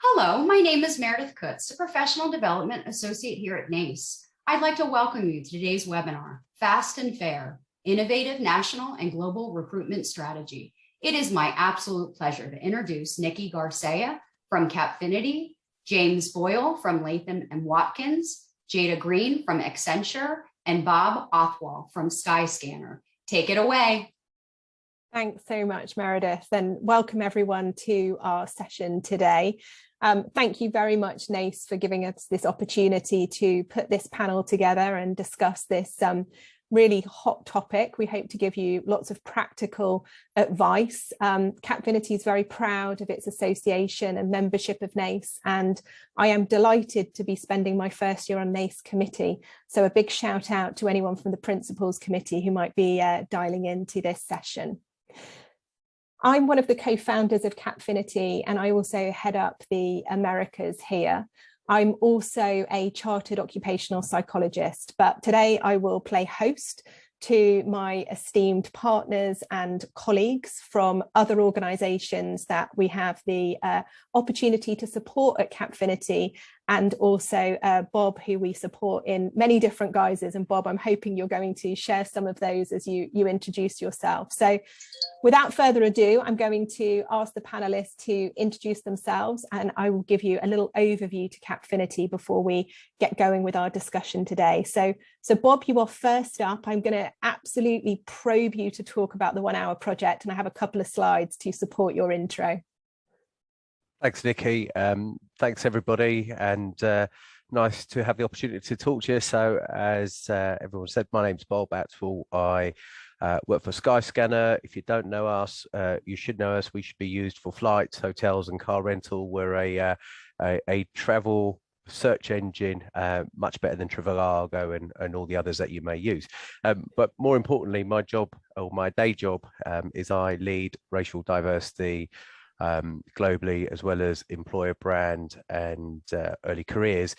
Hello, my name is Meredith Kutz, a Professional Development Associate here at NACE. I'd like to welcome you to today's webinar, Fast and Fair, Innovative National and Global Recruitment Strategy. It is my absolute pleasure to introduce Nikki Garcia from Capfinity, James Boyle from Latham & Watkins, Jayda Green from Accenture, and Bob Othwal from Skyscanner. Take it away. Thanks so much, Meredith, and welcome everyone to our session today. Thank you very much, NACE, for giving us this opportunity to put this panel together and discuss this really hot topic. We hope to give you lots of practical advice. Capfinity is very proud of its association and membership of NACE, and I am delighted to be spending my first year on NACE committee. So a big shout out to anyone from the Principals Committee who might be dialing into this session. I'm one of the co-founders of Capfinity, and I also head up the Americas here. I'm also a chartered occupational psychologist, but today I will play host to my esteemed partners and colleagues from other organisations that we have the opportunity to support at Capfinity, and also Bob, who we support in many different guises. And Bob, I'm hoping you're going to share some of those as you introduce yourself. So without further ado, I'm going to ask the panelists to introduce themselves, and I will give you a little overview to Capfinity before we get going with our discussion today. So Bob, you are first up. I'm going to absolutely probe you to talk about the 1 Hour project, and I have a couple of slides to support your intro. Thanks, Nikki. Thanks, everybody, and nice to have the opportunity to talk to you. So, as everyone said, my name's Boyle. I work for Skyscanner. If you don't know us, you should know us. We should be used for flights, hotels, and car rental. We're a travel search engine, much better than Trivago and all the others that you may use. But more importantly, my job, or my day job, is I lead racial diversity globally, as well as employer brand and early careers.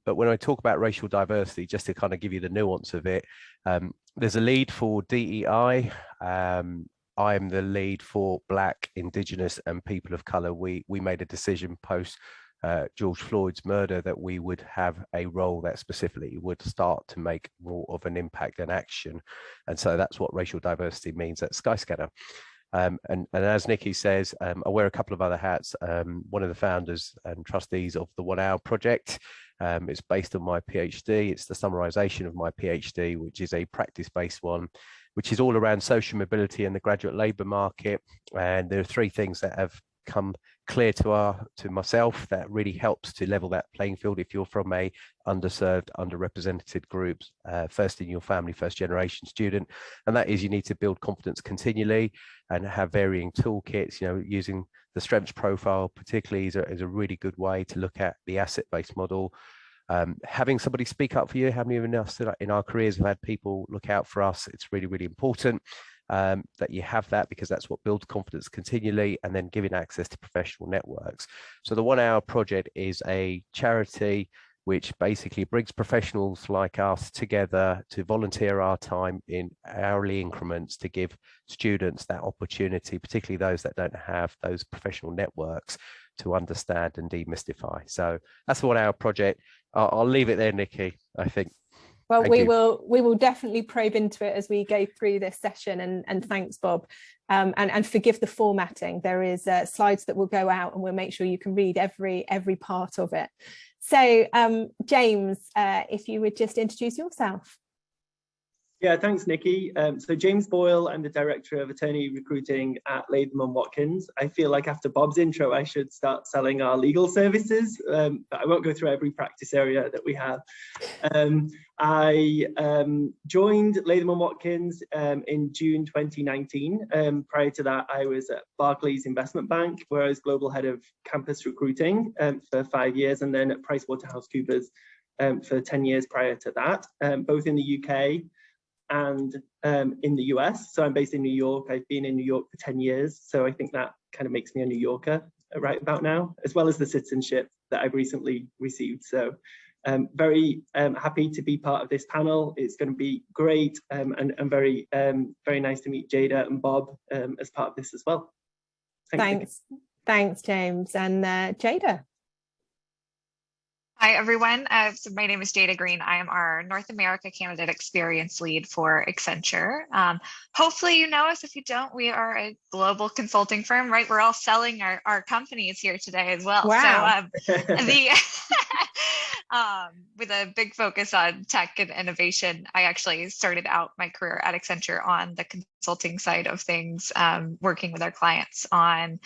But when I talk about racial diversity, just to kind of give you the nuance of it, there's a lead for DEI. I am the lead for Black, Indigenous, and people of color. We made a decision post George Floyd's murder that we would have a role that specifically would start to make more of an impact and action. And so that's what racial diversity means at Skyscanner. And as Nikki says, I wear a couple of other hats. One of the founders and trustees of the 1 Hour project. It's based on my PhD. It's the summarization of my PhD, which is a practice-based one, which is all around social mobility and the graduate labour market. And there are 3 things that have come clear to myself that really helps to level that playing field if you're from a underserved, underrepresented groups, first in your family, first generation student. And that is, you need to build confidence continually and have varying toolkits. Using the strengths profile particularly is a really good way to look at the asset-based model. Having somebody speak up for you. How many of us in our careers have had people look out for us? It's really, really important that you have that, because that's what builds confidence continually, and then giving access to professional networks. So the 1 Hour project is a charity which basically brings professionals like us together to volunteer our time in hourly increments to give students that opportunity, particularly those that don't have those professional networks, to understand and demystify. So that's the 1 Hour project. I'll leave it there, Nikki, I think. Well, we will definitely probe into it as we go through this session, and thanks, Bob. And forgive the formatting. There is slides that will go out, and we'll make sure you can read every part of it. So, James, if you would just introduce yourself. Yeah, thanks, Nikki. So James Boyle, I'm the Director of Attorney Recruiting at Latham & Watkins. I feel like after Bob's intro, I should start selling our legal services, but I won't go through every practice area that we have. I joined Latham & Watkins in June 2019. Prior to that, I was at Barclays Investment Bank, where I was Global Head of Campus Recruiting for 5 years, and then at PricewaterhouseCoopers for 10 years prior to that, both in the UK and in the US. So I'm based in New York. I've been in New York for 10 years. So I think that kind of makes me a New Yorker right about now, as well as the citizenship that I've recently received. So very happy to be part of this panel. It's going to be great, and very nice to meet Jayda and Bob as part of this as well. Thanks, James. And Jayda. Hi, everyone. So my name is Jayda Green. I am our North America Candidate Experience Lead for Accenture. Hopefully you know us. If you don't, we are a global consulting firm, right? We're all selling our companies here today as well. Wow. So with a big focus on tech and innovation, I actually started out my career at Accenture on the consulting side of things, working with our clients on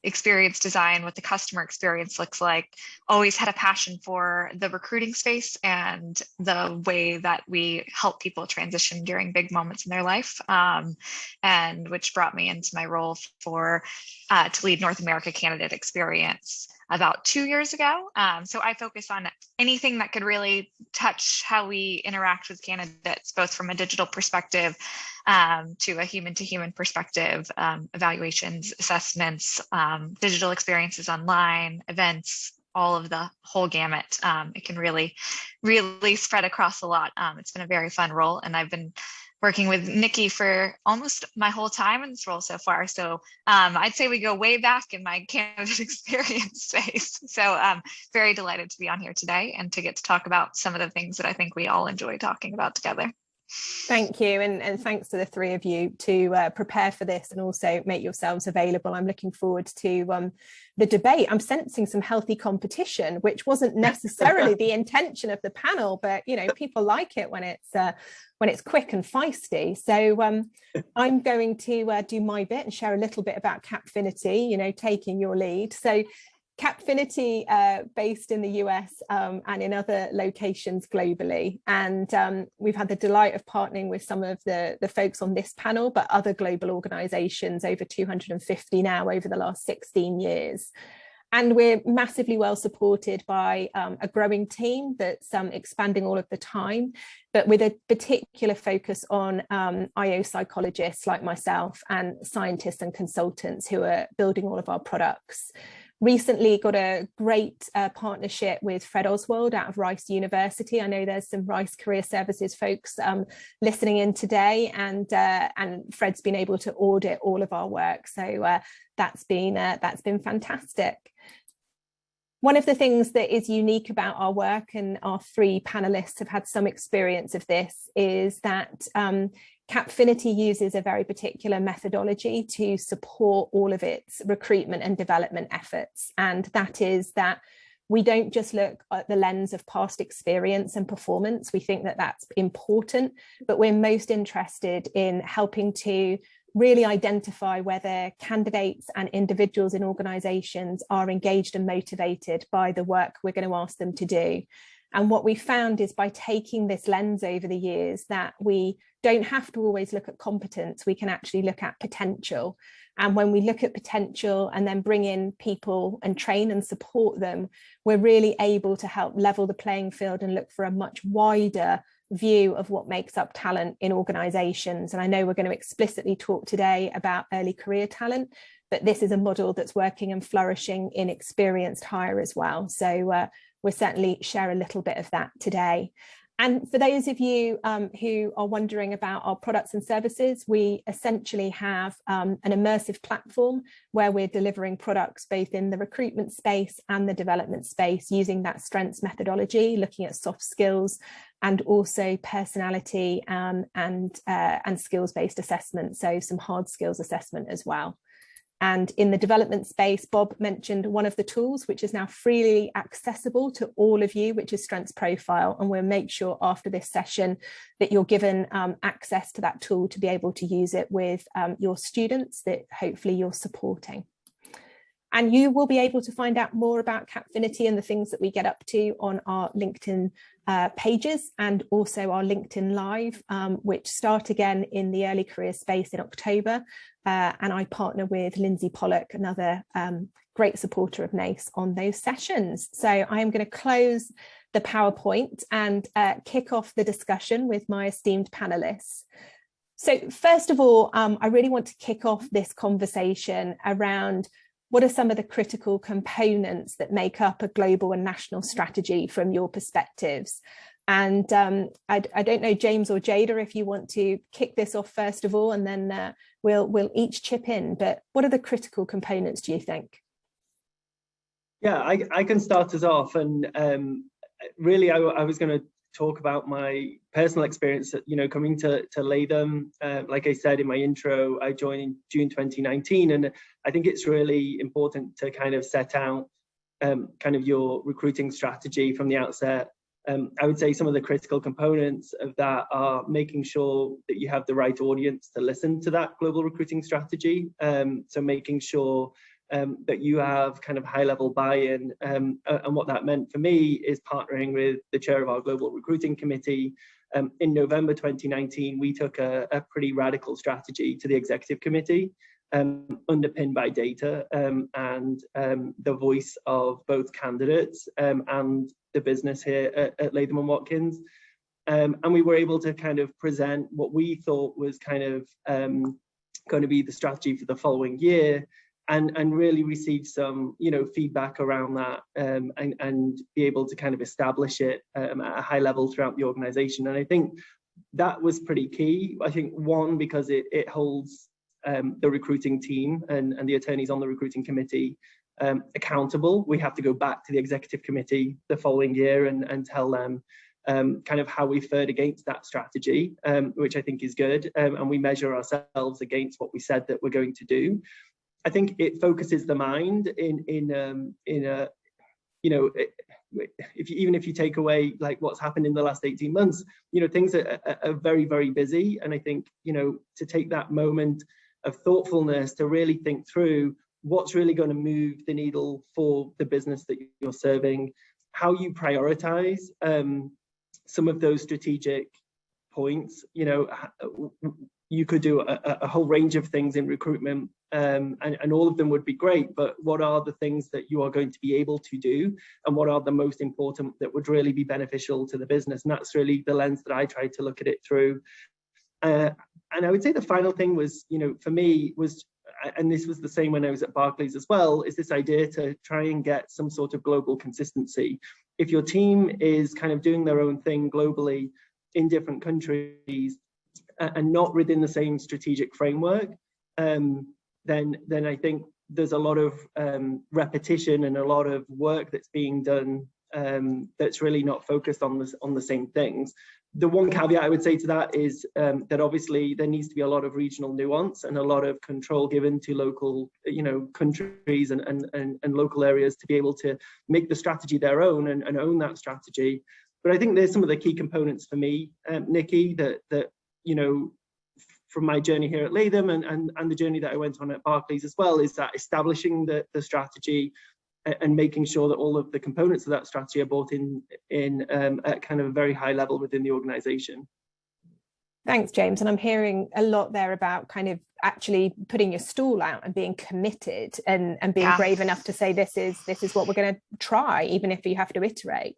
experience design, what the customer experience looks like. Always had a passion for the recruiting space and the way that we help people transition during big moments in their life, and which brought me into my role for to lead North America Candidate Experience about 2 years ago. So I focus on anything that could really touch how we interact with candidates, both from a digital perspective to a human-to-human perspective, evaluations, assessments, digital experiences online, events, all of the whole gamut. It can really spread across a lot. It's been a very fun role, and I've been working with Nikki for almost my whole time in this role so far. So I'd say we go way back in my candidate experience space. So very delighted to be on here today and to get to talk about some of the things that I think we all enjoy talking about together. Thank you, and thanks to the three of you to prepare for this and also make yourselves available. I'm looking forward to the debate. I'm sensing some healthy competition, which wasn't necessarily the intention of the panel, but you know, people like it when it's quick and feisty. So I'm going to do my bit and share a little bit about Capfinity, you know, taking your lead. So Capfinity, based in the US and in other locations globally. And we've had the delight of partnering with some of the folks on this panel, but other global organizations, over 250 now over the last 16 years. And we're massively well supported by a growing team that's expanding all of the time, but with a particular focus on IO psychologists like myself and scientists and consultants who are building all of our products. Recently got a great partnership with Fred Oswald out of Rice University. I know there's some Rice Career Services folks listening in today, and Fred's been able to audit all of our work. So that's been fantastic. One of the things that is unique about our work, and our three panelists have had some experience of this, is that Capfinity uses a very particular methodology to support all of its recruitment and development efforts. And that is that we don't just look at the lens of past experience and performance. We think that that's important, but we're most interested in helping to really identify whether candidates and individuals in organizations are engaged and motivated by the work we're going to ask them to do. And what we found is, by taking this lens over the years, that we don't have to always look at competence, we can actually look at potential. And when we look at potential and then bring in people and train and support them, we're really able to help level the playing field and look for a much wider view of what makes up talent in organizations. And I know we're going to explicitly talk today about early career talent, but this is a model that's working and flourishing in experienced hire as well. So we'll certainly share a little bit of that today. And for those of you who are wondering about our products and services, we essentially have an immersive platform where we're delivering products both in the recruitment space and the development space, using that strengths methodology, looking at soft skills and also personality and skills-based assessment, so some hard skills assessment as well. And in the development space, Bob mentioned one of the tools, which is now freely accessible to all of you, which is Strengths Profile. And we'll make sure after this session that you're given access to that tool to be able to use it with your students that hopefully you're supporting. And you will be able to find out more about Capfinity and the things that we get up to on our LinkedIn pages, and also our LinkedIn Live, which start again in the early career space in October. And I partner with Lindsay Pollock, another great supporter of NACE, on those sessions. So I am going to close the PowerPoint and kick off the discussion with my esteemed panelists. So first of all, I really want to kick off this conversation around what are some of the critical components that make up a global and national strategy from your perspectives? And I don't know, James or Jayda, if you want to kick this off first of all, and then we'll each chip in. But what are the critical components, do you think? Yeah, I can start us off, and really I was going to talk about my personal experience, coming to Latham. Like I said in my intro, I joined in June 2019, and I think it's really important to kind of set out kind of your recruiting strategy from the outset. I would say some of the critical components of that are making sure that you have the right audience to listen to that global recruiting strategy. So making sure that you have kind of high-level buy-in, and what that meant for me is partnering with the chair of our global recruiting committee. In November 2019, we took a pretty radical strategy to the executive committee, underpinned by data and the voice of both candidates and the business here at Latham & Watkins. And we were able to kind of present what we thought was kind of going to be the strategy for the following year, and really receive some feedback around that, and be able to kind of establish it at a high level throughout the organization. And I think that was pretty key. I think one, because it holds the recruiting team and the attorneys on the recruiting committee accountable. We have to go back to the executive committee the following year and tell them kind of how we fared against that strategy, which I think is good. And we measure ourselves against what we said that we're going to do. I think it focuses the mind in a even if you take away like what's happened in the last 18 months, things are very, very busy. And I think, to take that moment of thoughtfulness to really think through what's really going to move the needle for the business that you're serving, how you prioritize some of those strategic points. You could do a whole range of things in recruitment, and all of them would be great, but what are the things that you are going to be able to do, and what are the most important that would really be beneficial to the business? And that's really the lens that I tried to look at it through. And I would say the final thing was, for me was, and this was the same when I was at Barclays as well, is this idea to try and get some sort of global consistency. If your team is kind of doing their own thing globally in different countries and not within the same strategic framework, then I think there's a lot of repetition and a lot of work that's being done that's really not focused on the same things. The one caveat I would say to that is that obviously there needs to be a lot of regional nuance and a lot of control given to local, countries and local areas to be able to make the strategy their own and own that strategy. But I think there's some of the key components for me, Nikki, that from my journey here at Latham and the journey that I went on at Barclays as well, is that establishing the strategy and making sure that all of the components of that strategy are brought in at kind of a very high level within the organization. Thanks, James. And I'm hearing a lot there about kind of actually putting your stall out and being committed and being brave enough to say, this is what we're going to try, even if you have to iterate.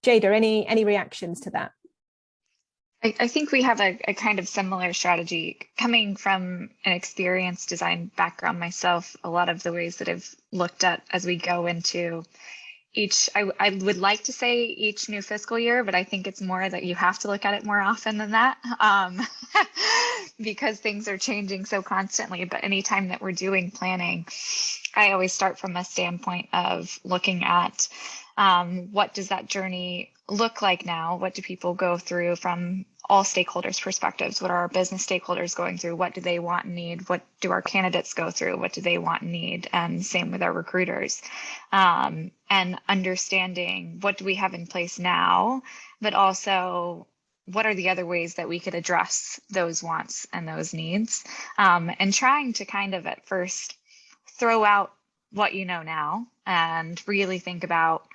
Jayda, any reactions to that? I think we have a kind of similar strategy. Coming from an experienced design background myself, a lot of the ways that I've looked at as we go into I would like to say each new fiscal year, but I think it's more that you have to look at it more often than that, because things are changing so constantly. But anytime that we're doing planning, I always start from a standpoint of looking at what does that journey look like now? What do people go through from all stakeholders' perspectives? What are our business stakeholders going through? What do they want and need? What do our candidates go through? What do they want and need? And same with our recruiters. And understanding what do we have in place now, but also what are the other ways that we could address those wants and those needs? And trying to kind of at first throw out what you know now and really think about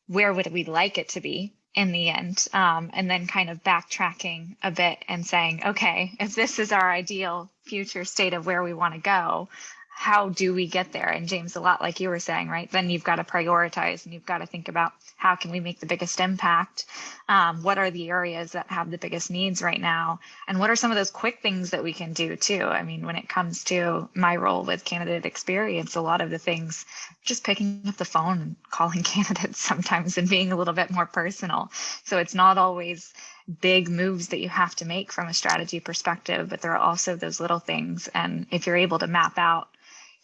where would we like it to be in the end, and then kind of backtracking a bit and saying, okay, if this is our ideal future state of where we want to go, how do we get there? And James, a lot like you were saying, right? Then you've got to prioritize and you've got to think about how can we make the biggest impact? What are the areas that have the biggest needs right now? And what are some of those quick things that we can do too? I mean, when it comes to my role with candidate experience, a lot of the things, just picking up the phone and calling candidates sometimes and being a little bit more personal. So it's not always big moves that you have to make from a strategy perspective, but there are also those little things. And if you're able to map out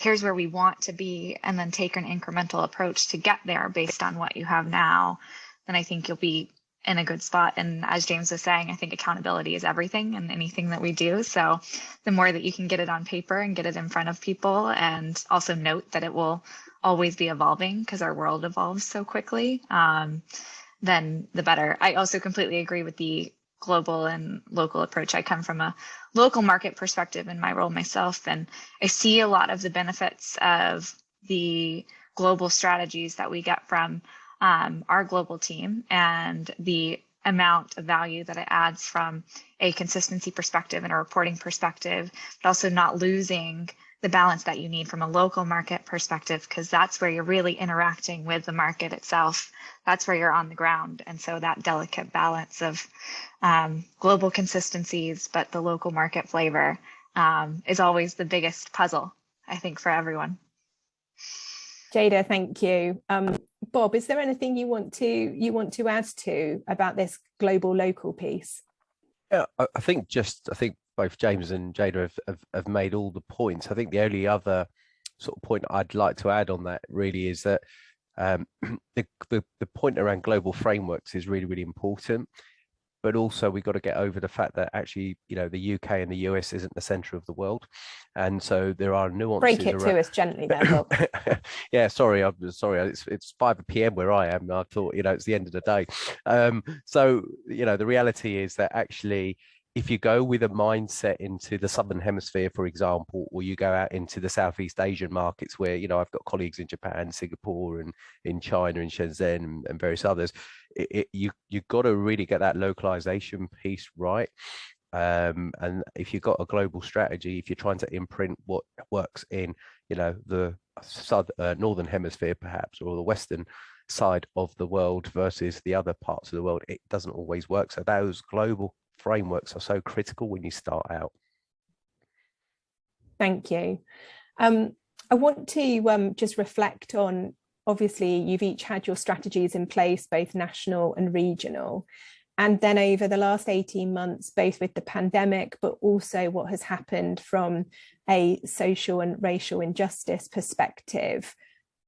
here's where we want to be, and then take an incremental approach to get there based on what you have now, then I think you'll be in a good spot. And as James was saying, I think accountability is everything in anything that we do. So the more that you can get it on paper and get it in front of people, and also note that it will always be evolving because our world evolves so quickly, then the better. I also completely agree with the global and local approach. I come from a local market perspective in my role myself, and I see a lot of the benefits of the global strategies that we get from our global team, and the amount of value that it adds from a consistency perspective and a reporting perspective, but also not losing the balance that you need from a local market perspective, because that's where you're really interacting with the market itself. That's where you're on the ground. And so that delicate balance of global consistencies, but the local market flavor is always the biggest puzzle, I think, for everyone. Jayda, thank you. Bob, is there anything you want to add to about this global local piece? Yeah, I think both James and Jayda have made all the points. I think the only other sort of point I'd like to add on that really is that the point around global frameworks is really, really important. But also we've got to get over the fact that actually, the UK and the US isn't the center of the world. And so there are nuances. Break it to us gently there, Bob. Yeah, sorry. It's 5 p.m. where I am. I thought, it's the end of the day. So, the reality is that actually, if you go with a mindset into the Southern Hemisphere, for example, or you go out into the Southeast Asian markets where, I've got colleagues in Japan, Singapore, and in China, in Shenzhen, and various others, you've got to really get that localization piece right. And if you've got a global strategy, if you're trying to imprint what works in, the Northern Hemisphere, perhaps, or the Western side of the world versus the other parts of the world, it doesn't always work. So those global frameworks are so critical when you start out. Thank you. I want to just reflect on, obviously, you've each had your strategies in place, both national and regional. And then over the last 18 months, both with the pandemic, but also what has happened from a social and racial injustice perspective,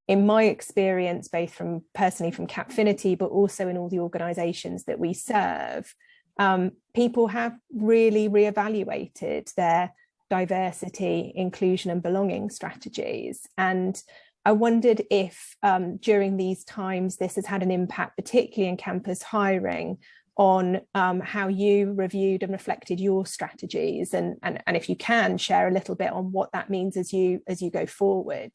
in my experience, both from personally from Capfinity, but also in all the organizations that we serve, people have really reevaluated their diversity, inclusion, and belonging strategies. And I wondered if during these times this has had an impact, particularly in campus hiring, on how you reviewed and reflected your strategies, and if you can share a little bit on what that means as you go forward.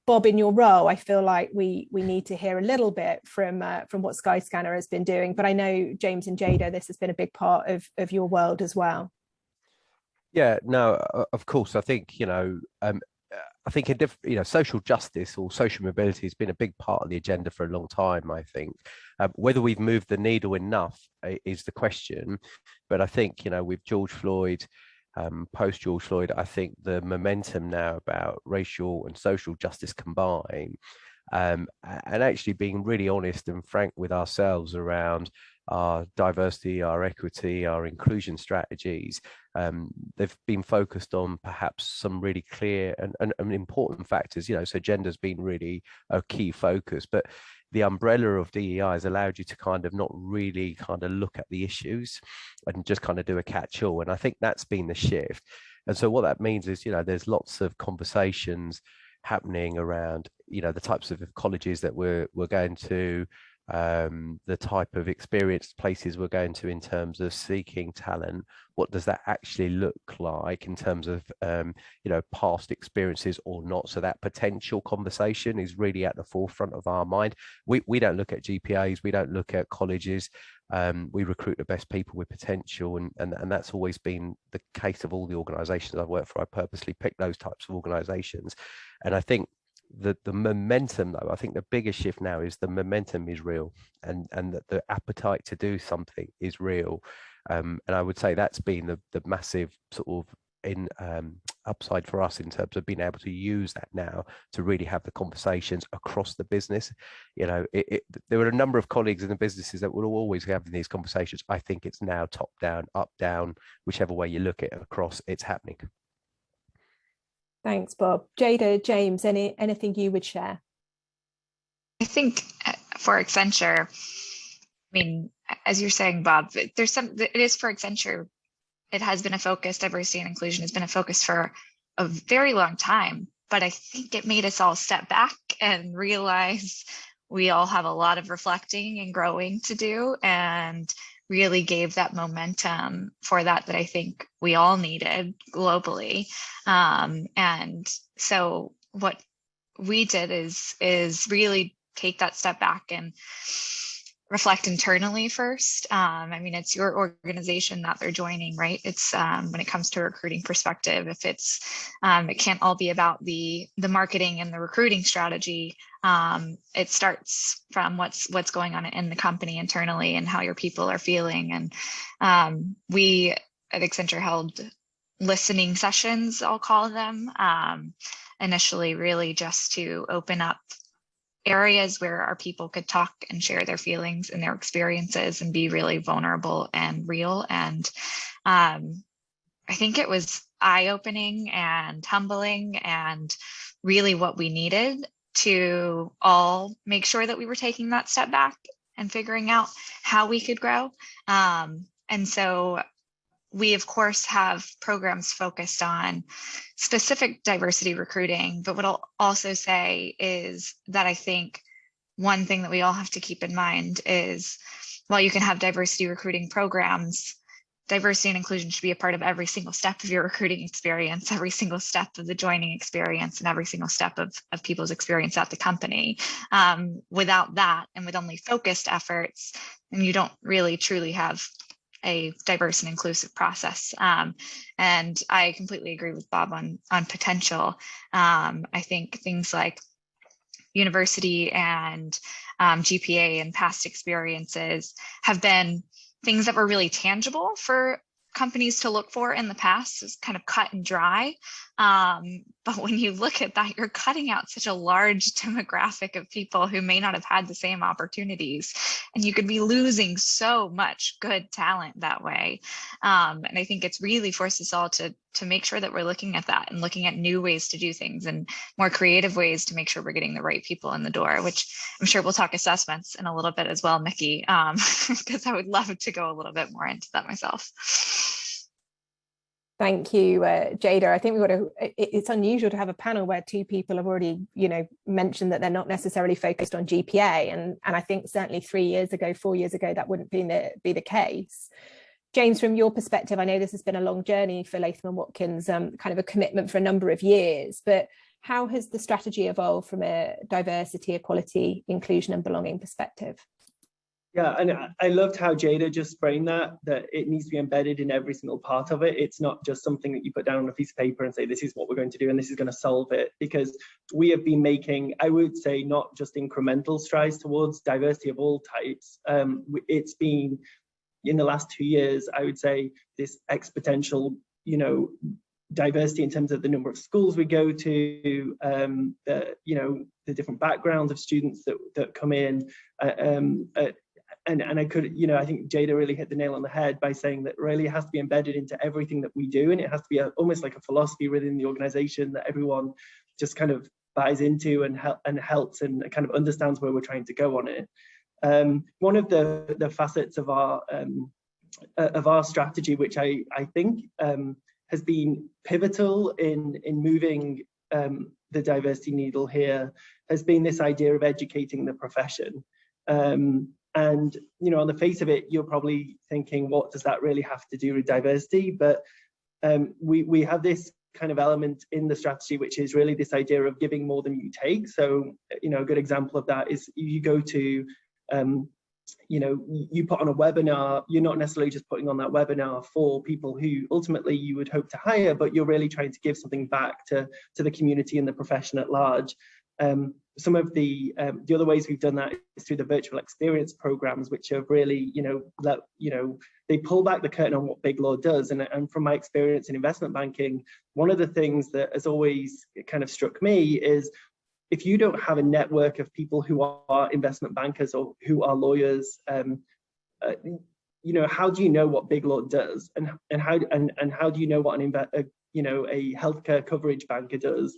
Bob, in your role, I feel like we need to hear a little bit from what Skyscanner has been doing, but I know James and Jayda, this has been a big part of your world as well. Yeah, no, of course. I think social justice or social mobility has been a big part of the agenda for a long time. I think whether we've moved the needle enough is the question. But I think with George Floyd, post George Floyd, I think the momentum now about racial and social justice combined, and actually being really honest and frank with ourselves around our diversity, our equity, our inclusion strategies. They've been focused on perhaps some really clear and important factors, so gender's been really a key focus, but the umbrella of DEI has allowed you to kind of not really kind of look at the issues and just kind of do a catch-all. And I think that's been the shift. And so what that means is, there's lots of conversations happening around, the types of colleges that we're going to, the type of experienced places we're going to in terms of seeking talent. What does that actually look like in terms of past experiences or not? So that potential conversation is really at the forefront of our mind. We don't look at GPAs, we don't look at colleges. We recruit the best people with potential, and that's always been the case of all the organizations I've worked for. I purposely picked those types of organizations. And I think the momentum, though, I think the biggest shift now is the momentum is real, and that the appetite to do something is real. And I would say that's been the massive sort of upside for us in terms of being able to use that now to really have the conversations across the business. There were a number of colleagues in the businesses that will always have these conversations. I think it's now top down, up down, whichever way you look at it across, it's happening. Thanks, Bob. Jayda, James, anything you would share? I think for Accenture, I mean, as you're saying, Bob, it is for Accenture. It has been a focus. Diversity and inclusion has been a focus for a very long time, but I think it made us all step back and realize we all have a lot of reflecting and growing to do, and really gave that momentum for that I think we all needed globally. And so what we did is really take that step back and reflect internally first. I mean, it's your organization that they're joining, right? It's when it comes to a recruiting perspective, if it's it can't all be about the marketing and the recruiting strategy. It starts from what's going on in the company internally and how your people are feeling. And we at Accenture held listening sessions, I'll call them, initially really just to open up areas where our people could talk and share their feelings and their experiences and be really vulnerable and real. And I think it was eye-opening and humbling and really what we needed to all make sure that we were taking that step back and figuring out how we could grow. And so we, of course, have programs focused on specific diversity recruiting, but what I'll also say is that I think one thing that we all have to keep in mind is while you can have diversity recruiting programs, diversity and inclusion should be a part of every single step of your recruiting experience, every single step of the joining experience, and every single step of people's experience at the company. Without that, and with only focused efforts, then you don't really truly have a diverse and inclusive process. And I completely agree with Bob on potential. I think things like university and GPA and past experiences have been things that were really tangible for companies to look for in the past, is kind of cut and dry. But when you look at that, you're cutting out such a large demographic of people who may not have had the same opportunities, and you could be losing so much good talent that way. And I think it's really forced us all to make sure that we're looking at that and looking at new ways to do things and more creative ways to make sure we're getting the right people in the door, which I'm sure we'll talk assessments in a little bit as well, Nikki, because I would love to go a little bit more into that myself. Thank you, Jayda. I think it's unusual to have a panel where two people have already, mentioned that they're not necessarily focused on GPA. And I think certainly 4 years ago, that wouldn't be the case. James, from your perspective, I know this has been a long journey for Latham & Watkins, kind of a commitment for a number of years, but how has the strategy evolved from a diversity, equality, inclusion and belonging perspective? Yeah, and I loved how Jayda just framed that it needs to be embedded in every single part of it. It's not just something that you put down on a piece of paper and say, this is what we're going to do and this is going to solve it, because we have been making, I would say, not just incremental strides towards diversity of all types. It's been, in the last 2 years, I would say, this exponential, diversity in terms of the number of schools we go to, the different backgrounds of students that come in. And I could, I think Jayda really hit the nail on the head by saying that really it has to be embedded into everything that we do, and it has to be almost like a philosophy within the organization that everyone just kind of buys into and helps and kind of understands where we're trying to go on it. One of the facets of our strategy, which I think has been pivotal in moving the diversity needle here, has been this idea of educating the profession. And, on the face of it, you're probably thinking, what does that really have to do with diversity? But we have this kind of element in the strategy, which is really this idea of giving more than you take. So, a good example of that is you go to, you put on a webinar, you're not necessarily just putting on that webinar for people who ultimately you would hope to hire, but you're really trying to give something back to the community and the profession at large. Some of the other ways we've done that is through the virtual experience programs, which have really, they pull back the curtain on what Big Law does. And from my experience in investment banking, one of the things that has always kind of struck me is if you don't have a network of people who are investment bankers or who are lawyers, how do you know what Big Law does, and how do you know what you know, a healthcare coverage banker does.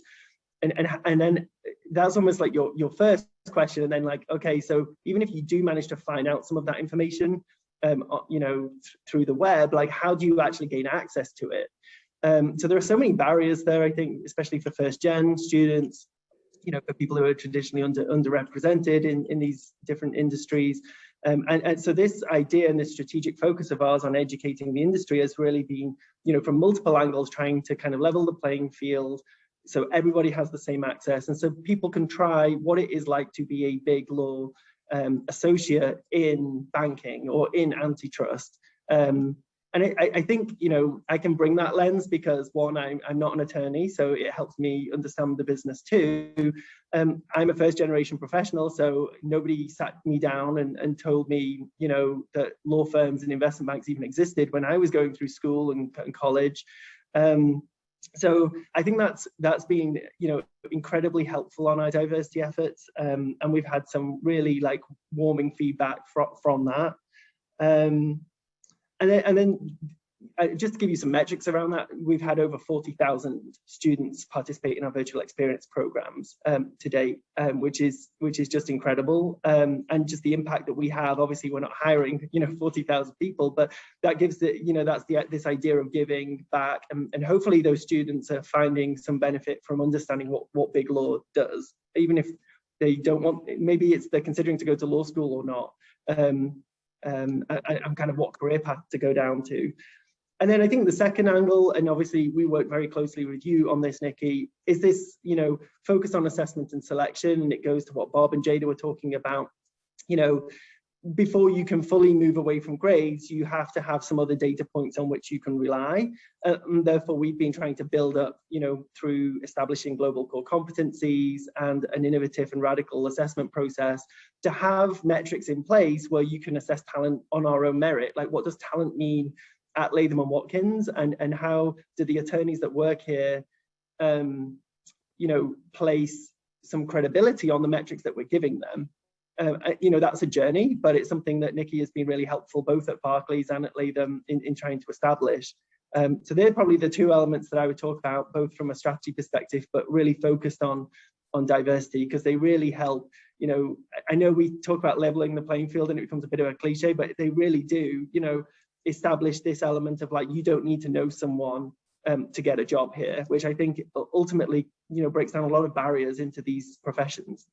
And then that's almost like your first question. And then like, okay, so even if you do manage to find out some of that information, you know, through the web, like how do you actually gain access to it? So there are so many barriers there, I think, especially for first gen students, you know, for people who are traditionally underrepresented in these different industries. And so this idea and this strategic focus of ours on educating the industry has really been, you know, from multiple angles, trying to kind of level the playing field so everybody has the same access. And so people can try what it is like to be a big law associate in banking or in antitrust. And I think, you know, I can bring that lens because one, I'm not an attorney, so it helps me understand the business too. I'm a first generation professional, so nobody sat me down and told me, you know, that law firms and investment banks even existed when I was going through school and college. So I think that's been, you know, incredibly helpful on our diversity efforts, and we've had some really like warming feedback from that. And then just to give you some metrics around that, we've had over 40,000 students participate in our virtual experience programs to date, which is just incredible. And just the impact that we have. Obviously, we're not hiring, you know, 40,000 people, but that gives the, you know, that's this idea of giving back, and hopefully those students are finding some benefit from understanding what big law does, even if they don't want. Maybe they're considering to go to law school or not. And kind of what career path to go down to. And then I think the second angle, and obviously we work very closely with you on this, Nikki, is this, you know, focus on assessment and selection. And it goes to what Bob and Jayda were talking about. You know, before you can fully move away from grades, you have to have some other data points on which you can rely. And therefore, we've been trying to build up, you know, through establishing global core competencies and an innovative and radical assessment process, to have metrics in place where you can assess talent on our own merit. Like, what does talent mean at Latham & Watkins, and how do the attorneys that work here, you know, place some credibility on the metrics that we're giving them? You know, that's a journey, but it's something that Nikki has been really helpful both at Barclays and at Latham in trying to establish. So they're probably the two elements that I would talk about, both from a strategy perspective, but really focused on diversity, because they really help. You know, I know we talk about leveling the playing field and it becomes a bit of a cliche, but they really do, you know, establish this element of like, you don't need to know someone to get a job here, which I think ultimately, you know, breaks down a lot of barriers into these professions.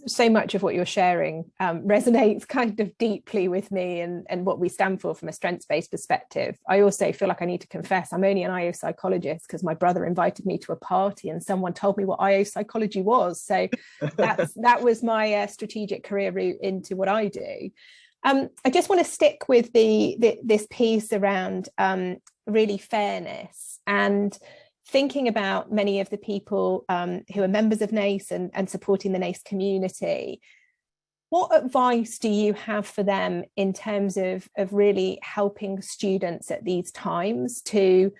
So much of what you're sharing resonates kind of deeply with me and what we stand for from a strengths-based perspective. I also feel like I need to confess I'm only an IO psychologist because my brother invited me to a party and someone told me what IO psychology was. So that was my strategic career route into what I do. I just want to stick with this piece around really fairness and thinking about many of the people who are members of NACE and supporting the NACE community. What advice do you have for them in terms of really helping students at these times to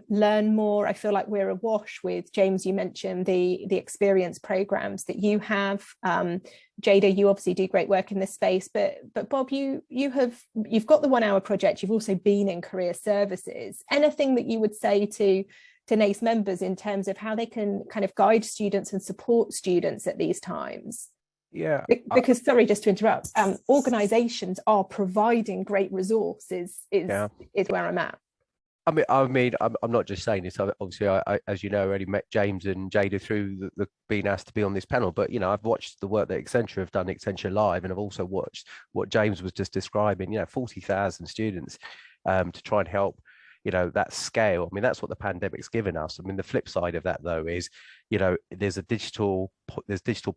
learn more? I feel like we're awash with, James, you mentioned the experience programs that you have. Jayda, you obviously do great work in this space, but Bob, you've got the 1 hour project. You've also been in career services. Anything that you would say to NACE members in terms of how they can kind of guide students and support students at these times? Yeah, because sorry, just to interrupt, organizations are providing great resources is where I'm at. I mean, I'm not just saying this. Obviously, I as you know, already met James and Jayda through the being asked to be on this panel. But you know, I've watched the work that Accenture have done, Accenture Live, and I've also watched what James was just describing. You know, 40,000 students to try and help. You know, that scale. I mean, that's what the pandemic's given us. I mean, the flip side of that, though, is, you know, there's digital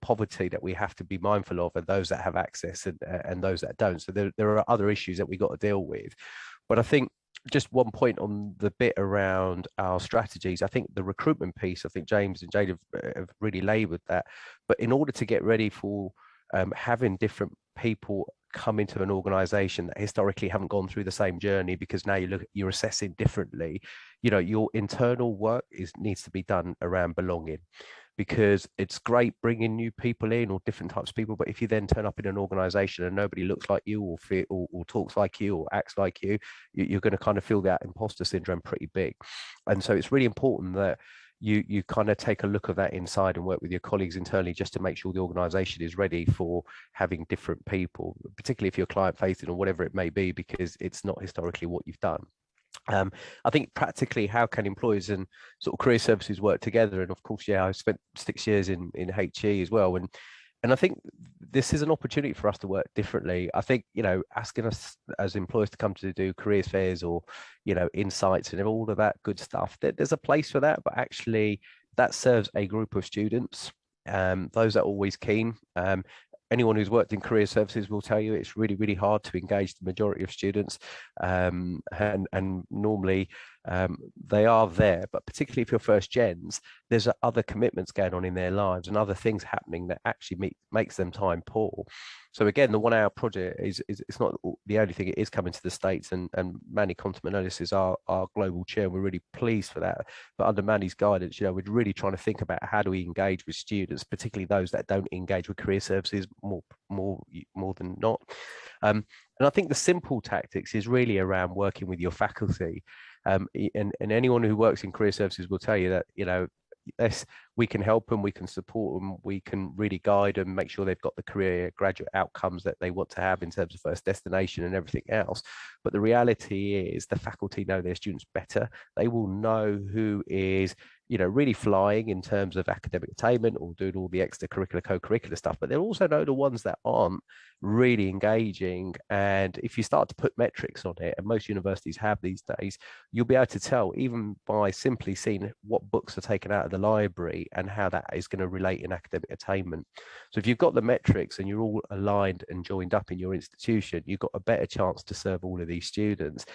poverty that we have to be mindful of, and those that have access and those that don't. So there are other issues that we got to deal with. But I think just one point on the bit around our strategies, I think the recruitment piece, I think James and Jayda have really laboured that. But in order to get ready for having different people come into an organization that historically haven't gone through the same journey, because now you're assessing differently, you know, your internal work needs to be done around belonging. because it's great bringing new people in or different types of people. But if you then turn up in an organization and nobody looks like you or talks like you or acts like you're going to kind of feel that imposter syndrome pretty big. And so it's really important that you kind of take a look at that inside and work with your colleagues internally just to make sure the organization is ready for having different people, particularly if you're client facing or whatever it may be, because it's not historically what you've done. I think practically, how can employers and sort of career services work together? And of course, yeah, I spent 6 years in HE as well, and I think this is an opportunity for us to work differently. I think, asking us as employers to come to do careers fairs or, insights and all of that good stuff, there's a place for that, but actually that serves a group of students, those that are always keen. Anyone who's worked in career services will tell you it's really, really hard to engage the majority of students. And normally they are there, but particularly if you're first gens, there's other commitments going on in their lives and other things happening that actually makes them time poor. So again, the 1 hour project is it's not the only thing. It is coming to the States, and Manny Contaminolis is our global chair. We're really pleased for that. But under Manny's guidance, we're really trying to think about how do we engage with students, particularly those that don't engage with career services more than not. And I think the simple tactics is really around working with your faculty. And anyone who works in career services will tell you that, yes, we can help them, we can support them, we can really guide them, make sure they've got the career graduate outcomes that they want to have in terms of first destination and everything else. But the reality is the faculty know their students better. They will know who is really flying in terms of academic attainment or doing all the extracurricular, co-curricular stuff, but they'll also know the ones that aren't really engaging. And if you start to put metrics on it, and most universities have these days, you'll be able to tell even by simply seeing what books are taken out of the library and how that is going to relate in academic attainment. So if you've got the metrics and you're all aligned and joined up in your institution, you've got a better chance to serve all of these students.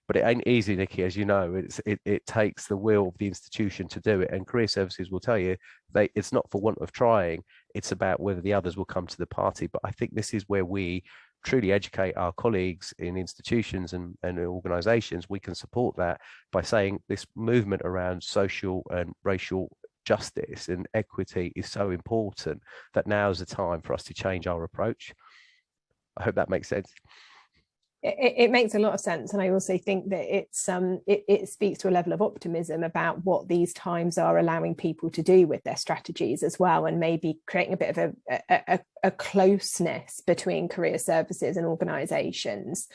But it ain't easy, Nikki, as you know. It takes the will of the institution to do it. And career services will tell you it's not for want of trying. It's about whether the others will come to the party. But I think this is where we truly educate our colleagues in institutions and organizations. We can support that by saying this movement around social and racial justice and equity is so important that now is the time for us to change our approach. I hope that makes sense. It makes a lot of sense, and I also think that it speaks to a level of optimism about what these times are allowing people to do with their strategies as well, and maybe creating a bit of a closeness between career services and organisations.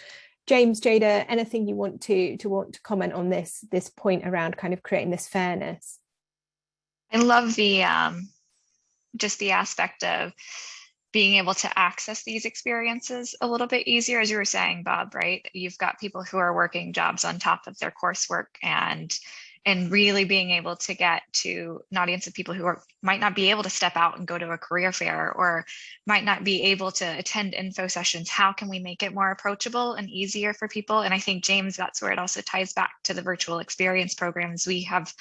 James, Jayda, anything you want to comment on this point around kind of creating this fairness? I love the just the aspect of being able to access these experiences a little bit easier, as you were saying, Bob, right? You've got people who are working jobs on top of their coursework and really being able to get to an audience of people who might not be able to step out and go to a career fair or might not be able to attend info sessions. How can we make it more approachable and easier for people? And I think, James, that's where it also ties back to the virtual experience programs. We have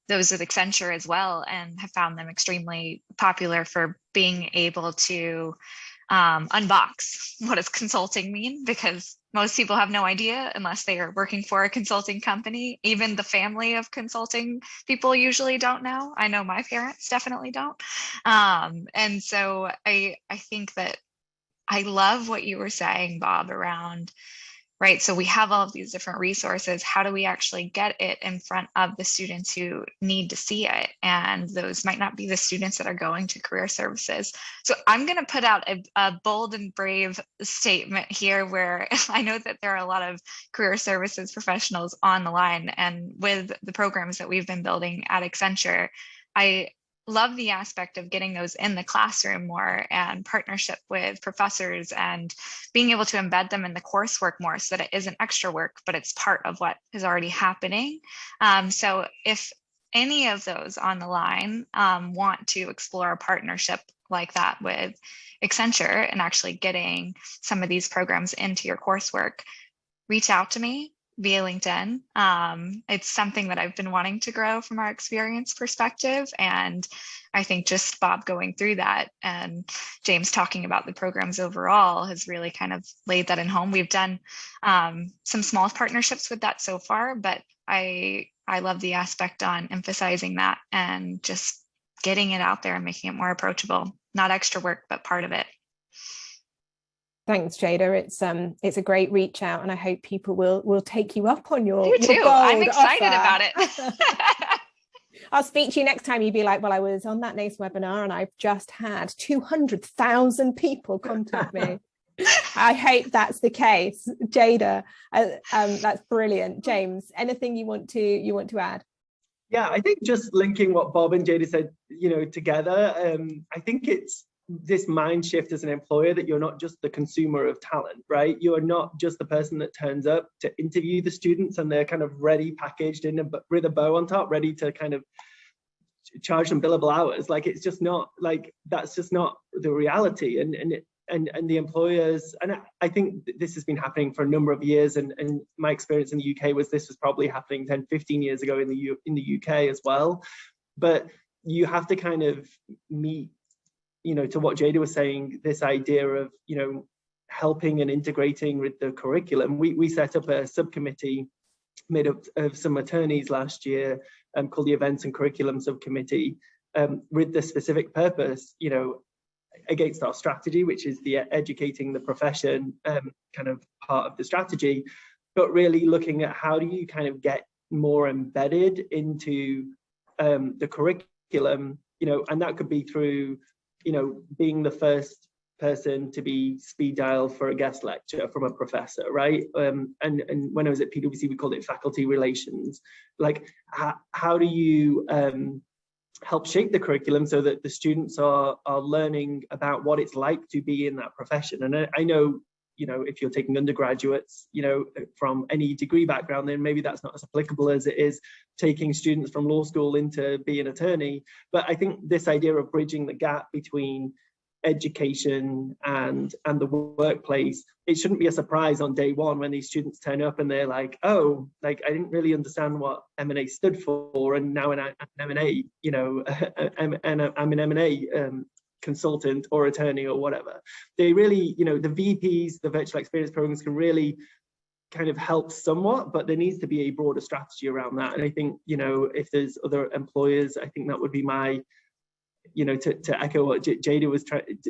those with Accenture as well and have found them extremely popular for being able to unbox what does consulting mean, because most people have no idea unless they are working for a consulting company. Even the family of consulting people usually don't know. I know my parents definitely don't. And so I think that I love what you were saying, Bob, around, right? So we have all of these different resources. How do we actually get it in front of the students who need to see it? And those might not be the students that are going to career services. So I'm going to put out a bold and brave statement here, where I know that there are a lot of career services professionals on the line. And with the programs that we've been building at Accenture, I love the aspect of getting those in the classroom more and partnership with professors and being able to embed them in the coursework more so that it isn't extra work, but it's part of what is already happening. So if any of those on the line want to explore a partnership like that with Accenture and actually getting some of these programs into your coursework, reach out to me via LinkedIn. It's something that I've been wanting to grow from our experience perspective. And I think just Bob going through that and James talking about the programs overall has really kind of laid that in home. We've done some small partnerships with that so far, but I love the aspect on emphasizing that and just getting it out there and making it more approachable. Not extra work, but part of it. Thanks, Jayda. It's a great reach out, and I hope people will take you up on your You too. bold I'm excited offer. about it. I'll speak to you next time. You'd be like, well, I was on that NACE webinar and I've just had 200,000 people contact me. I hope that's the case. Jayda, that's brilliant. James, anything you want to add? Yeah, I think just linking what Bob and Jayda said, together, I think it's this mind shift as an employer that you're not just the consumer of talent, right? You are not just the person that turns up to interview the students and they're kind of ready, packaged with a bow on top, ready to kind of charge them billable hours. Like, it's just not, like, that's just not the reality. And the employers, and I think this has been happening for a number of years, and my experience in the UK was this was probably happening 10, 15 years ago in the UK as well. But you have to kind of meet, to what Jayda was saying, this idea of, helping and integrating with the curriculum. We set up a subcommittee made up of some attorneys last year, called the Events and Curriculum Subcommittee, with the specific purpose, against our strategy, which is the educating the profession kind of part of the strategy, but really looking at how do you kind of get more embedded into the curriculum, and that could be through, being the first person to be speed dial for a guest lecture from a professor, right? And when I was at PwC, we called it faculty relations. Like, how do you help shape the curriculum so that the students are learning about what it's like to be in that profession? And I know, if you're taking undergraduates, from any degree background, then maybe that's not as applicable as it is taking students from law school into being an attorney. But I think this idea of bridging the gap between education and the workplace, it shouldn't be a surprise on day one when these students turn up and they're like, oh, like, I didn't really understand what M&A stood for, and now I'm an M&A, and I'm an M&A consultant or attorney or whatever. They really, the VPs, the virtual experience programs, can really kind of help somewhat, but there needs to be a broader strategy around that. And I think, if there's other employers, I think that would be my, to echo what Jayda was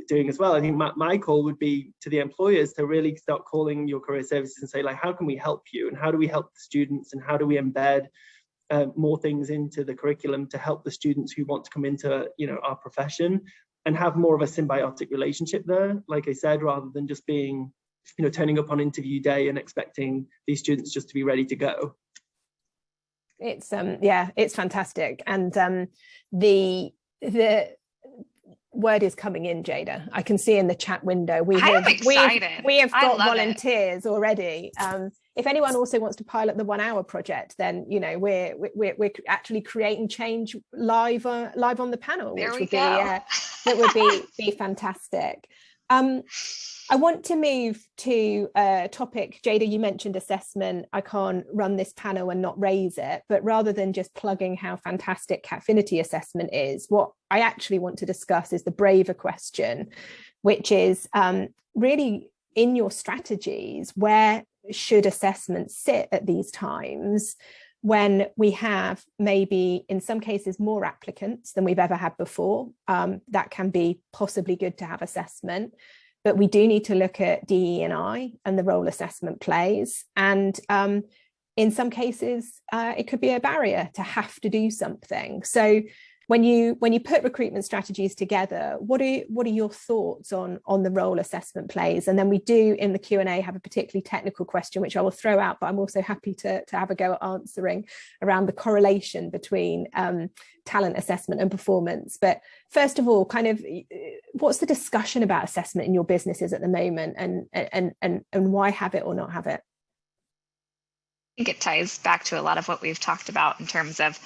doing as well. I think my call would be to the employers to really start calling your career services and say, like, how can we help you, and how do we help the students, and how do we embed more things into the curriculum to help the students who want to come into our profession, and have more of a symbiotic relationship there, like I said, rather than just being, turning up on interview day and expecting these students just to be ready to go. It's it's fantastic. And the word is coming in, Jayda. I can see in the chat window we have got volunteers already. If anyone also wants to pilot the 1 hour project, then we're actually creating change live on the panel, which would be fantastic. I want to move to a topic. Jayda, you mentioned assessment. I can't run this panel and not raise it, but rather than just plugging how fantastic Catfinity assessment is, what I actually want to discuss is the braver question, which is really, in your strategies, where should assessment sit at these times when we have maybe in some cases more applicants than we've ever had before? That can be possibly good to have assessment, but we do need to look at DE&I and the role assessment plays. And in some cases, it could be a barrier to have to do something. So when you put recruitment strategies together, what are your thoughts on the role assessment plays? And then we do in the Q&A have a particularly technical question, which I will throw out, but I'm also happy to have a go at answering around the correlation between talent assessment and performance. But first of all, kind of, what's the discussion about assessment in your businesses at the moment, and why have it or not have it? I think it ties back to a lot of what we've talked about in terms of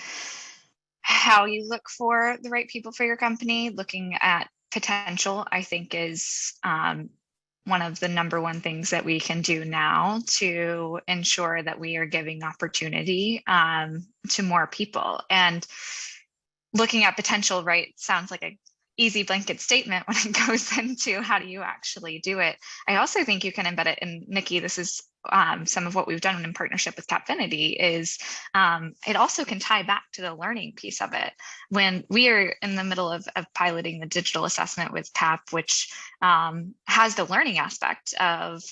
how you look for the right people for your company. Looking at potential, I think, is one of the number one things that we can do now to ensure that we are giving opportunity to more people. And looking at potential, right, sounds like an easy blanket statement when it goes into how do you actually do it. I also think you can embed it, and Nikki, this is some of what we've done in partnership with Capfinity is it also can tie back to the learning piece of it. When we are in the middle of piloting the digital assessment with CAP, which has the learning aspect of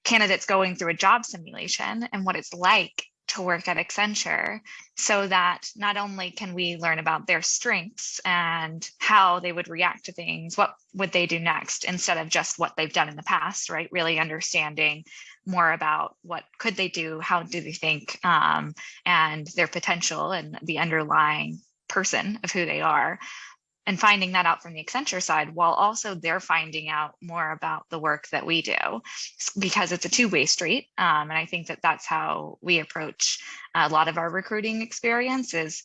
candidates going through a job simulation and what it's like to work at Accenture, so that not only can we learn about their strengths and how they would react to things, what would they do next, instead of just what they've done in the past, right? Really understanding more about what could they do, how do they think, and their potential and the underlying person of who they are. And finding that out from the Accenture side, while also they're finding out more about the work that we do, because it's a two-way street. And I think that that's how we approach a lot of our recruiting experience, is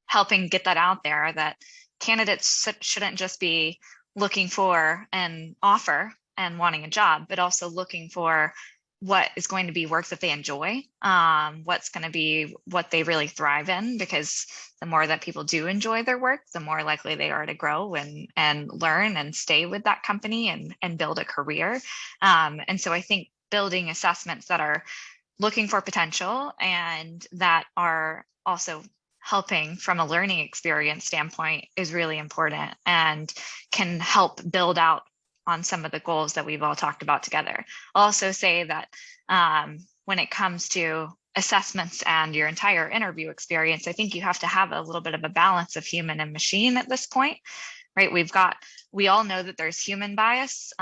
helping get that out there, that candidates shouldn't just be looking for an offer and wanting a job, but also looking for what is going to be work that they enjoy, what's going to be what they really thrive in, because the more that people do enjoy their work, the more likely they are to grow and learn and stay with that company and build a career. And so I think building assessments that are looking for potential and that are also helping from a learning experience standpoint is really important and can help build out on some of the goals that we've all talked about together. I'll also say that when it comes to assessments and your entire interview experience, I think you have to have a little bit of a balance of human and machine at this point, right? We all know that there's human bias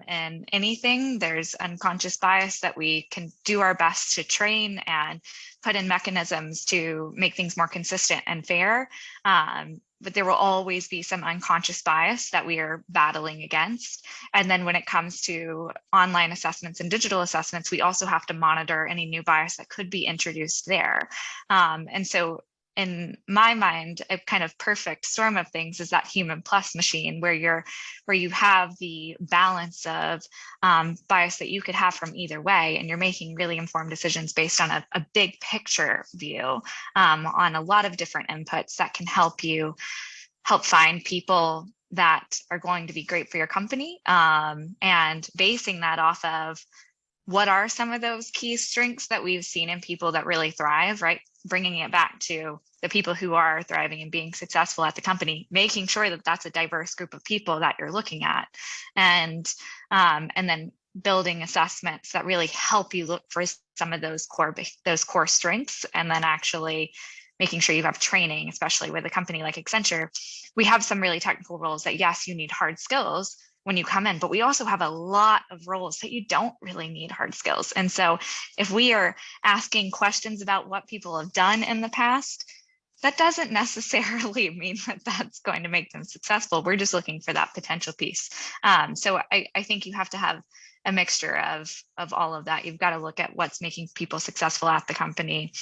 in anything. There's unconscious bias that we can do our best to train and put in mechanisms to make things more consistent and fair. But there will always be some unconscious bias that we are battling against. And then when it comes to online assessments and digital assessments, we also have to monitor any new bias that could be introduced there. And so in my mind, a kind of perfect storm of things is that human plus machine, where you have the balance of bias that you could have from either way, and you're making really informed decisions based on a big picture view on a lot of different inputs that can help find people that are going to be great for your company, and basing that off of what are some of those key strengths that we've seen in people that really thrive, right? Bringing it back to the people who are thriving and being successful at the company, making sure that that's a diverse group of people that you're looking at, and then building assessments that really help you look for some of those core strengths, and then actually making sure you have training, especially with a company like Accenture. We have some really technical roles that, yes, you need hard skills when you come in, but we also have a lot of roles that you don't really need hard skills. And so if we are asking questions about what people have done in the past, that doesn't necessarily mean that that's going to make them successful. We're just looking for that potential piece. So I think you have to have a mixture of all of that. You've got to look at what's making people successful at the company,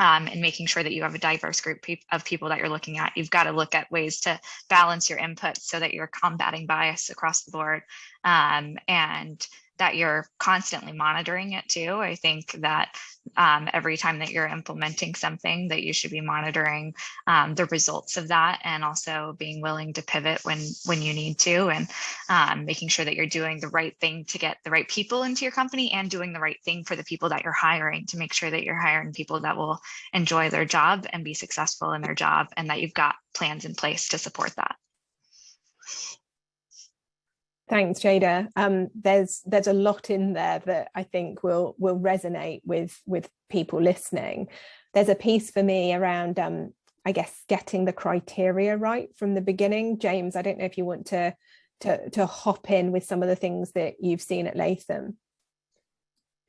and making sure that you have a diverse group of people that you're looking at. You've got to look at ways to balance your input so that you're combating bias across the board, and that you're constantly monitoring it too. I think that every time that you're implementing something, that you should be monitoring the results of that, and also being willing to pivot when you need to, and making sure that you're doing the right thing to get the right people into your company, and doing the right thing for the people that you're hiring, to make sure that you're hiring people that will enjoy their job and be successful in their job, and that you've got plans in place to support that. Thanks, Jayda. There's a lot in there that I think will resonate with people listening. There's a piece for me around, I guess, getting the criteria right from the beginning. James, I don't know if you want to hop in with some of the things that you've seen at Latham.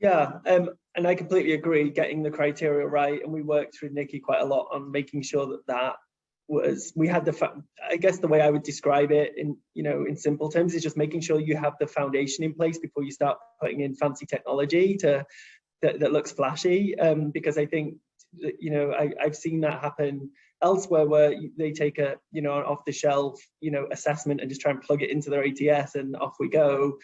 Yeah, and I completely agree, getting the criteria right. And we worked with Nikki quite a lot on making sure that we had I guess the way I would describe it in simple terms is just making sure you have the foundation in place before you start putting in fancy technology that looks flashy, because I think I've seen that happen elsewhere, where they take a an off the shelf assessment and just try and plug it into their ATS and off we go.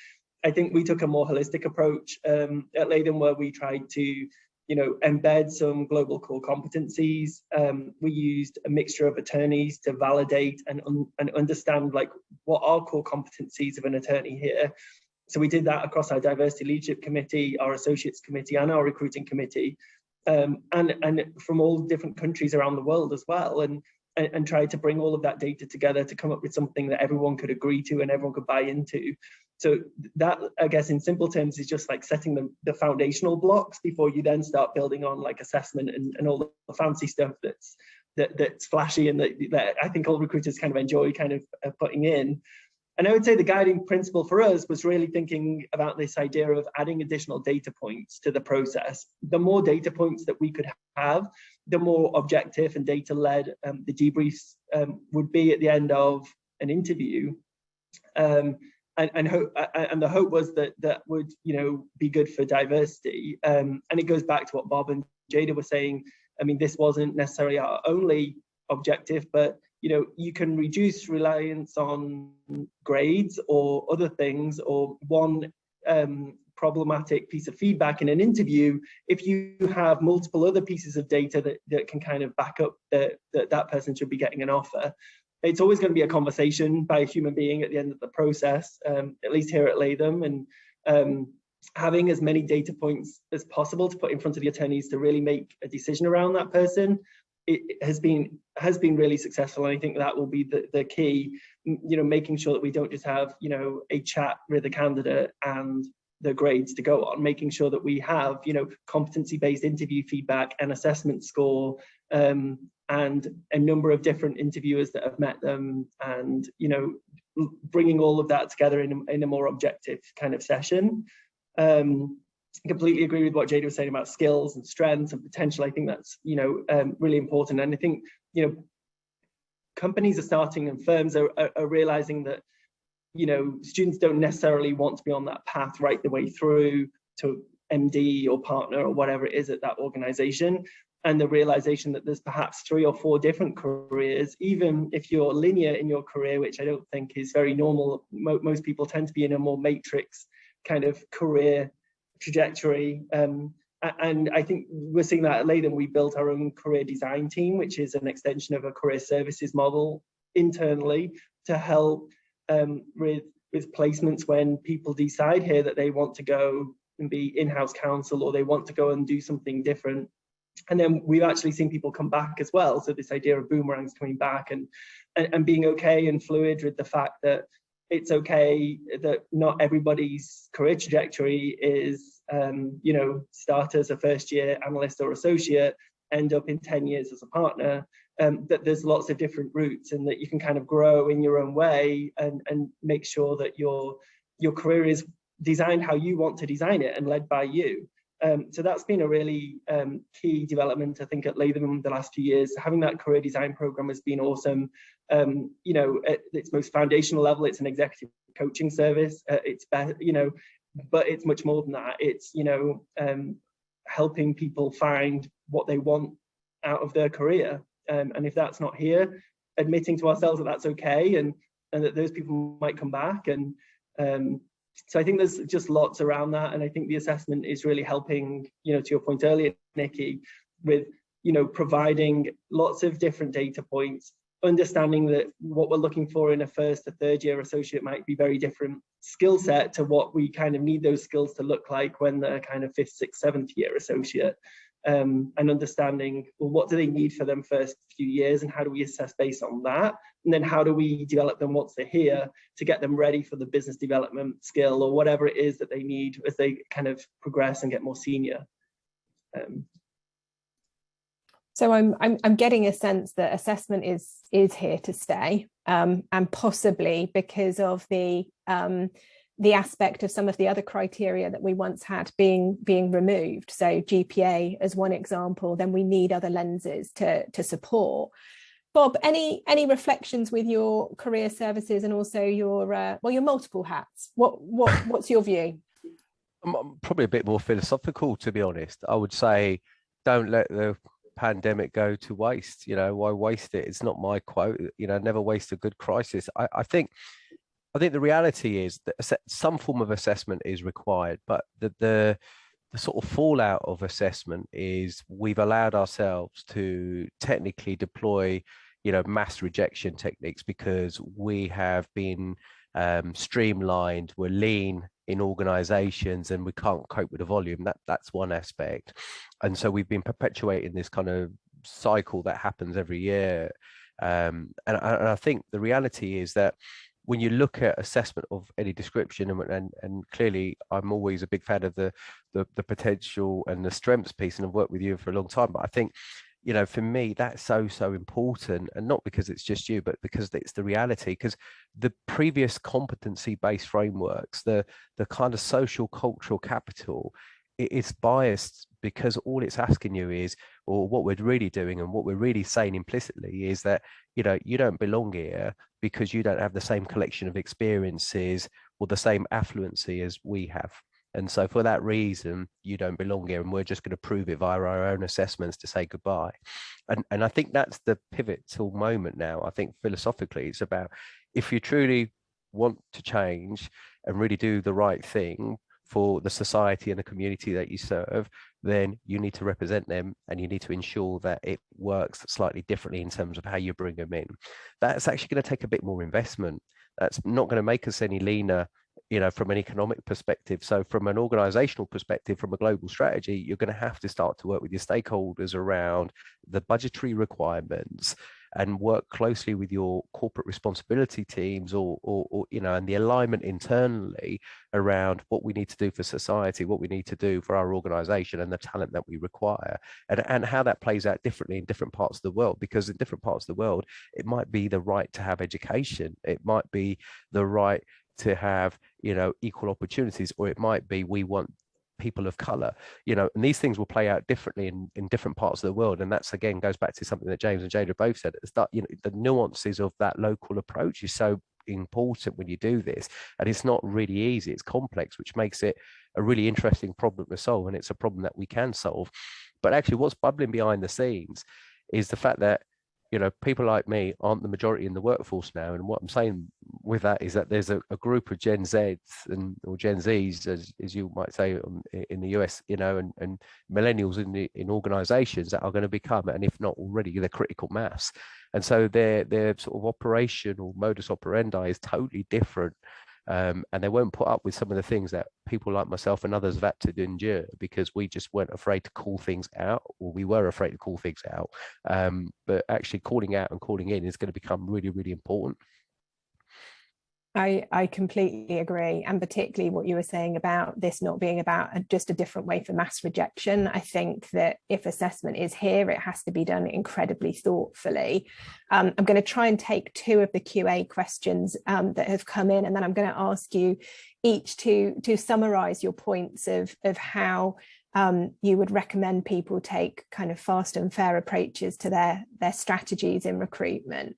I think we took a more holistic approach at Latham, where we tried to embed some global core competencies. We used a mixture of attorneys to validate and understand what are core competencies of an attorney here. So we did that across our diversity leadership committee, our associates committee, and our recruiting committee, and from all different countries around the world as well, and tried to bring all of that data together to come up with something that everyone could agree to and everyone could buy into. So that, I guess, in simple terms, is just like setting the foundational blocks before you then start building on like assessment and all the fancy stuff that's flashy and that I think all recruiters kind of enjoy kind of putting in. And I would say the guiding principle for us was really thinking about this idea of adding additional data points to the process. The more data points that we could have, the more objective and data-led the debriefs would be at the end of an interview. And the hope was that would, be good for diversity. And it goes back to what Bob and Jayda were saying. I mean, this wasn't necessarily our only objective, but you can reduce reliance on grades or other things, or one problematic piece of feedback in an interview if you have multiple other pieces of data that can kind of back up that person should be getting an offer. It's always going to be a conversation by a human being at the end of the process, at least here at Latham, and having as many data points as possible to put in front of the attorneys to really make a decision around that person, it has been really successful. And I think that will be the key, making sure that we don't just have, a chat with a candidate and the grades to go on, making sure that we have, competency-based interview feedback and assessment score, and a number of different interviewers that have met them, and, bringing all of that together in a more objective kind of session. I completely agree with what Jayda was saying about skills and strengths and potential. I think that's, really important. And I think, companies are starting and firms are realizing that, students don't necessarily want to be on that path right the way through to MD or partner or whatever it is at that organization. And the realization that there's perhaps 3 or 4 different careers, even if you're linear in your career, which I don't think is very normal. Most people tend to be in a more matrix kind of career trajectory. And I think we're seeing that at Latham. We built our own career design team, which is an extension of a career services model internally to help with placements when people decide here that they want to go and be in-house counsel, or they want to go and do something different. And then we've actually seen people come back as well. So this idea of boomerangs coming back and being okay and fluid with the fact that it's okay that not everybody's career trajectory is, start as a first-year analyst or associate, end up in 10 years as a partner, that there's lots of different routes, and that you can kind of grow in your own way and make sure that your career is designed how you want to design it and led by you. So that's been a really key development, I think, at Latham the last few years. Having that career design program has been awesome. At its most foundational level, it's an executive coaching service. But it's much more than that. It's helping people find what they want out of their career, and if that's not here, admitting to ourselves that that's okay, and that those people might come back. And so I think there's just lots around that, and I think the assessment is really helping, to your point earlier, Nikki, with providing lots of different data points, understanding that what we're looking for in a first or third year associate might be very different skill set to what we kind of need those skills to look like when they're kind of 5th, 6th, 7th year associate, and understanding, well, what do they need for them first few years, and how do we assess based on that, and then how do we develop them once they're here to get them ready for the business development skill or whatever it is that they need as they kind of progress and get more senior. So I'm getting a sense that assessment is here to stay, and possibly because of the aspect of some of the other criteria that we once had being removed. So GPA as one example, then we need other lenses to support. Bob, any reflections with your career services and also your multiple hats? What's your view? I'm probably a bit more philosophical, to be honest. I would say, don't let the pandemic go to waste. Why waste it? It's not my quote. Never waste a good crisis. I think the reality is that some form of assessment is required, but the sort of fallout of assessment is we've allowed ourselves to technically deploy mass rejection techniques, because we have been streamlined, we're lean in organizations, and we can't cope with the volume. That's one aspect. And so we've been perpetuating this kind of cycle that happens every year. And I think the reality is that when you look at assessment of any description, and clearly I'm always a big fan of the potential and the strengths piece, and I've worked with you for a long time, but I think, for me, that's so important, and not because it's just you, but because it's the reality. Because the previous competency-based frameworks, the kind of social cultural capital, it's biased, because all it's asking you is, or what we're really doing and what we're really saying implicitly is that, you don't belong here because you don't have the same collection of experiences or the same affluency as we have. And so for that reason, you don't belong here, and we're just going to prove it via our own assessments to say goodbye. And I think that's the pivotal moment now. I think philosophically, it's about, if you truly want to change and really do the right thing for the society and the community that you serve, then you need to represent them, and you need to ensure that it works slightly differently in terms of how you bring them in. That's actually going to take a bit more investment. That's not going to make us any leaner, from an economic perspective. So from an organizational perspective, from a global strategy, you're going to have to start to work with your stakeholders around the budgetary requirements, and work closely with your corporate responsibility teams, or and the alignment internally around what we need to do for society, what we need to do for our organization, and the talent that we require, and how that plays out differently in different parts of the world. Because in different parts of the world, it might be the right to have education, it might be the right to have, equal opportunities, or it might be we want people of color, and these things will play out differently in different parts of the world. And that's, again, goes back to something that James and Jayda both said at the start. The nuances of that local approach is so important when you do this, and it's not really easy, it's complex, which makes it a really interesting problem to solve, and it's a problem that we can solve. But actually, what's bubbling behind the scenes is the fact that people like me aren't the majority in the workforce now. And what I'm saying with that is that there's a group of Gen Zs or Gen Zs, as you might say in the US, and millennials in organizations that are going to become, and if not already, the critical mass. And so their sort of operation or modus operandi is totally different. And they won't put up with some of the things that people like myself and others have had to endure, because we just weren't afraid to call things out, or we were afraid to call things out. But actually calling out and calling in is going to become really, really important. I completely agree, and particularly what you were saying about this not being about just a different way for mass rejection. I think that if assessment is here, it has to be done incredibly thoughtfully. I'm going to try and take two of the QA questions that have come in, and then I'm going to ask you each to summarize your points of how you would recommend people take kind of fast and fair approaches to their strategies in recruitment.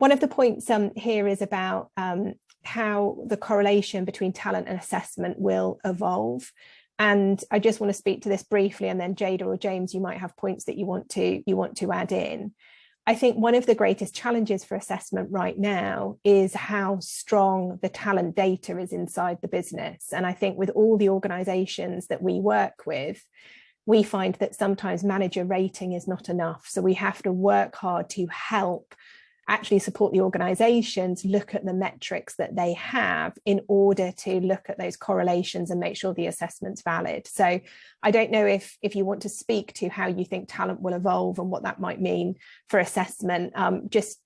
One of the points here is about how the correlation between talent and assessment will evolve. And I just want to speak to this briefly, and then Jayda or James, you might have points that you want to add in. I think one of the greatest challenges for assessment right now is how strong the talent data is inside the business. And I think with all the organizations that we work with, we find that sometimes manager rating is not enough. So we have to work hard to help actually support the organizations look at the metrics that they have in order to look at those correlations and make sure the assessment's valid. So I don't know if you want to speak to how you think talent will evolve and what that might mean for assessment. Just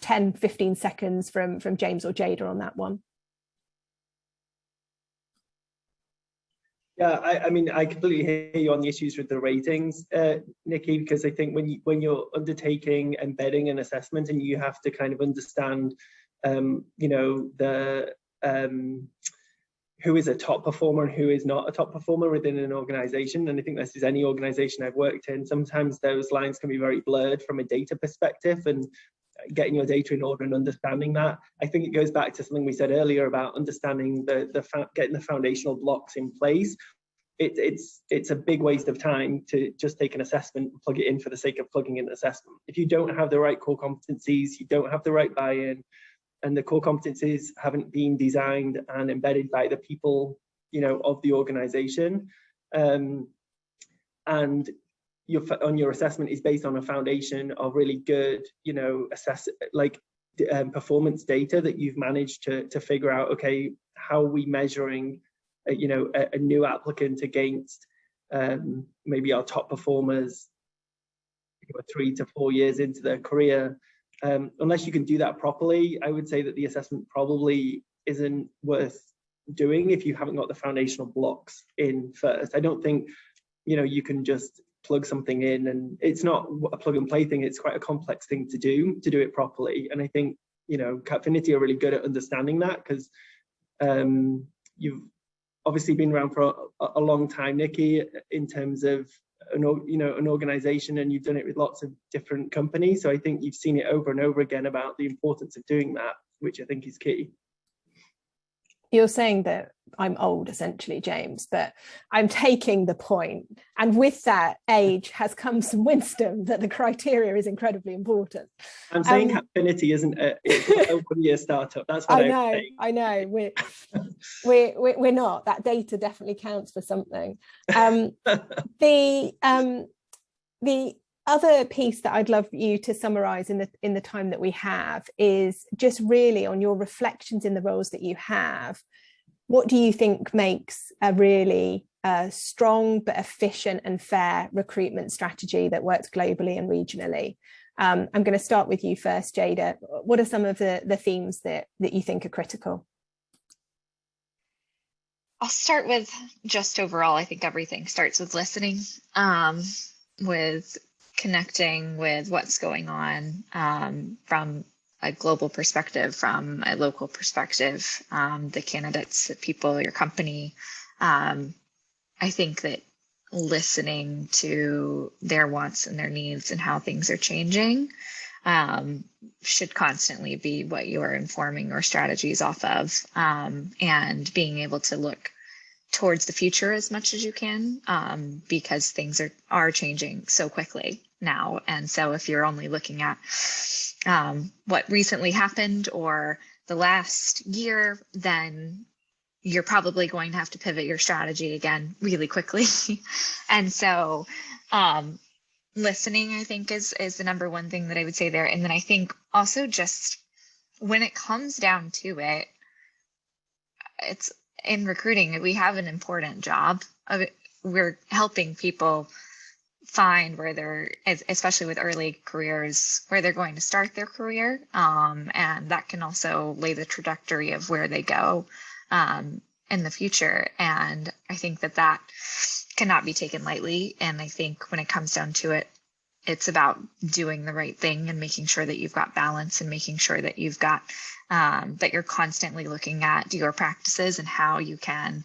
10, 15 seconds from James or Jayda on that one. Yeah, I mean, I completely hear you on the issues with the ratings, Nikki, because I think when you're undertaking embedding an assessment, and you have to kind of understand, who is a top performer and who is not a top performer within an organization. And I think this is any organization I've worked in. Sometimes those lines can be very blurred from a data perspective, and getting your data in order and understanding that. I think it goes back to something we said earlier about understanding getting the foundational blocks in place. It's a big waste of time to just take an assessment and plug it in for the sake of plugging in an assessment. If you don't have the right core competencies, you don't have the right buy-in, and the core competencies haven't been designed and embedded by the people, of the organization, and your assessment is based on a foundation of really good, performance data that you've managed to figure out, okay, how are we measuring, a new applicant against maybe our top performers 3 to 4 years into their career. Unless you can do that properly, I would say that the assessment probably isn't worth doing if you haven't got the foundational blocks in first. I don't think, you can just plug something in, and it's not a plug and play thing. It's quite a complex thing to do it properly. And I think, Capfinity are really good at understanding that, because you've obviously been around for a long time, Nikki, in terms of an organization, and you've done it with lots of different companies. So I think you've seen it over and over again about the importance of doing that, which I think is key. You're saying that I'm old, essentially, James, but I'm taking the point. And with that age has come some wisdom that the criteria is incredibly important. I'm saying Capfinity isn't a 1-year startup. That's what I know. We're not. That data definitely counts for something. The other piece that I'd love you to summarize in the time that we have is just really on your reflections in the roles that you have. What do you think makes a really strong but efficient and fair recruitment strategy that works globally and regionally? I'm going to start with you first, Jayda. What are some of the themes that you think are critical? I'll start with just overall, I think everything starts with listening, with connecting with what's going on from a global perspective, from a local perspective, the candidates, the people, your company. I think that listening to their wants and their needs and how things are changing should constantly be what you are informing your strategies off of, and being able to look towards the future as much as you can, because things are changing so quickly now. And so if you're only looking at what recently happened or the last year, then you're probably going to have to pivot your strategy again really quickly. And so listening, I think, is the number one thing that I would say there. And then I think also, just when it comes down to it, it's in recruiting, we have an important job. We're helping people find where they're, especially with early careers, where they're going to start their career. And that can also lay the trajectory of where they go in the future. And I think that cannot be taken lightly. And I think when it comes down to it, it's about doing the right thing and making sure that you've got balance, and making sure that you've got that you're constantly looking at your practices and how you can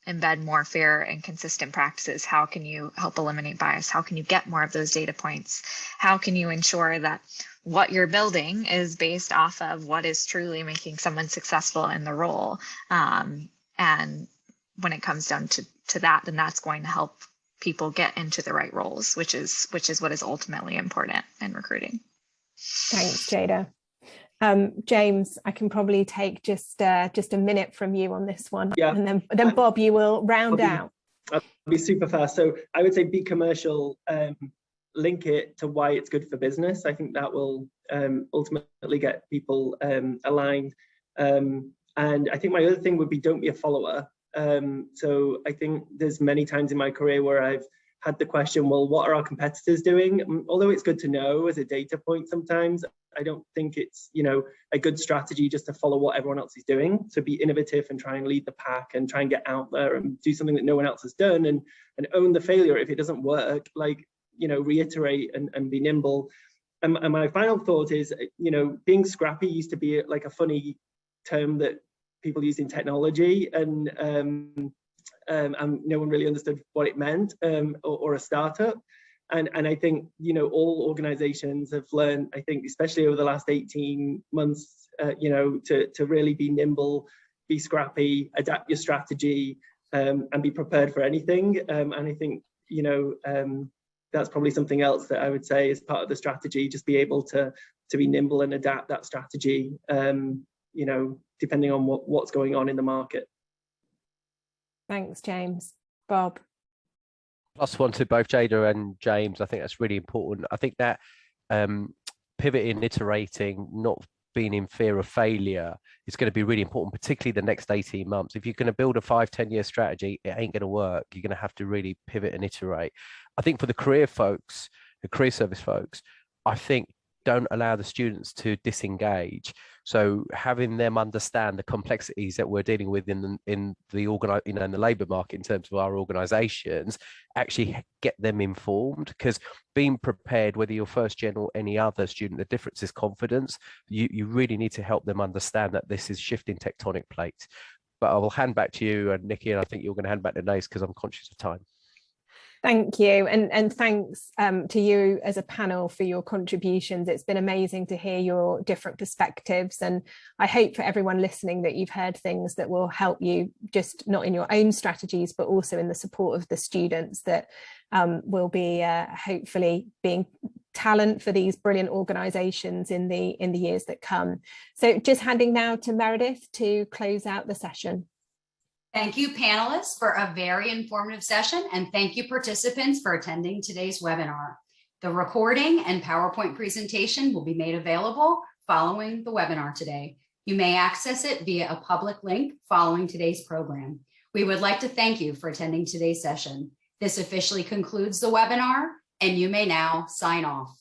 embed more fair and consistent practices. How can you help eliminate bias? How can you get more of those data points? How can you ensure that what you're building is based off of what is truly making someone successful in the role? And when it comes down to that, then that's going to help people get into the right roles, which is what is ultimately important in recruiting. Thanks, Jayda. James, I can probably take just a minute from you on this one, and then Bob, you will round out. I'll be super fast. So I would say be commercial, link it to why it's good for business. I think that will ultimately get people aligned. And I think my other thing would be, don't be a follower. So I think there's many times in my career where I've had the question, well, what are our competitors doing? Although it's good to know as a data point sometimes, I don't think it's, a good strategy just to follow what everyone else is doing. So be innovative and try and lead the pack and try and get out there and do something that no one else has done, and own the failure if it doesn't work, reiterate and be nimble. And my final thought is, being scrappy used to be like a funny term that people use in technology, and no one really understood what it meant, or a startup. And I think, all organizations have learned, I think, especially over the last 18 months, to really be nimble, be scrappy, adapt your strategy, and be prepared for anything. And I think, that's probably something else that I would say is part of the strategy, just be able to be nimble and adapt that strategy, depending on what's going on in the market. Thanks, James. Bob? Plus one to both Jayda and James. I think that's really important. I think that pivoting, iterating, not being in fear of failure is going to be really important, particularly the next 18 months. If you're going to build a 5-10 year strategy, it ain't going to work. You're going to have to really pivot and iterate. I think for the career folks, the career service folks, I think don't allow the students to disengage. So having them understand the complexities that we're dealing with in the in the labour market in terms of our organisations, actually get them informed, because being prepared, whether you're first gen or any other student, the difference is confidence. You really need to help them understand that this is shifting tectonic plates. But I will hand back to you, and Nikki, and I think you're going to hand back to Nace because I'm conscious of time. Thank you, and thanks to you as a panel for your contributions. It's been amazing to hear your different perspectives, and I hope for everyone listening that you've heard things that will help you, just not in your own strategies, but also in the support of the students that will be hopefully being talent for these brilliant organisations in the years that come. So just handing now to Meredith to close out the session. Thank you, panelists, for a very informative session, and thank you, participants, for attending today's webinar. The recording and PowerPoint presentation will be made available following the webinar today. You may access it via a public link following today's program. We would like to thank you for attending today's session. This officially concludes the webinar, and you may now sign off.